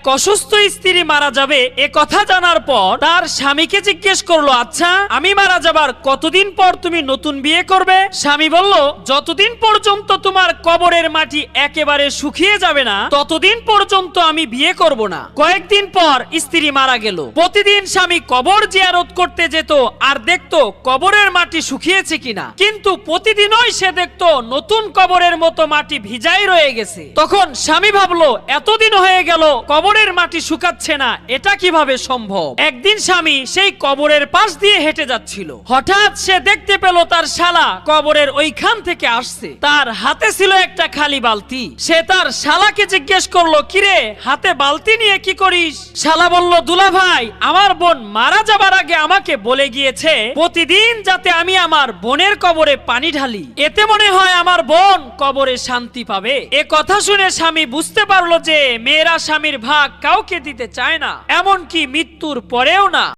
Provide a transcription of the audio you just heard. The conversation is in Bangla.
এক অসুস্থ স্ত্রী মারা যাবে এ কথা জানার পর তার স্বামীকে জিজ্ঞেস করলো, আচ্ছা আমি মারা যাবার কতদিন পর তুমি নতুন বিয়ে করবে? স্বামী বলল, যতদিন পর্যন্ত তোমার কবরের মাটি একেবারে শুকিয়ে যাবে না ততদিন পর্যন্ত আমি বিয়ে করব না। কয়েকদিন পর স্ত্রী মারা গেল। প্রতিদিন স্বামী কবর জিয়ারত করতে যেত আর দেখতো কবরের মাটি শুকিয়েছে কিনা, কিন্তু প্রতিদিনই সে দেখতো নতুন কবরের মতো মাটি ভিজাই রয়ে গেছে। তখন স্বামী ভাবলো, এতদিন হয়ে গেল কবরের মাটি শুকাচ্ছে না, এটা কিভাবে সম্ভব? একদিন স্বামী সেই কবরের পাশ দিয়ে হেঁটে যাচ্ছিল। হঠাৎ সে দেখতে পেল তার শালা কবরের ওইখান থেকে আসছে। তার হাতে ছিল একটা খালি বালতি। সে তার শালাকে জিজ্ঞেস করলো, কিরে হাতে বালতি নিয়ে কি করিস? শালা বলল, দুলা ভাই আমার বোন মারা যাবার আগে আমাকে বলে গিয়েছে প্রতিদিন যাতে আমি আমার বোনের কবরে পানি ঢালি, এতে মনে হয় আমার বোন কবরে শান্তি পাবে। এ কথা শুনে স্বামী বুঝতে পারলো যে মেয়েরা স্বামীর ভাগ কাউকে দিতে চায় না, এমনকি মৃত্যুর পরেও না।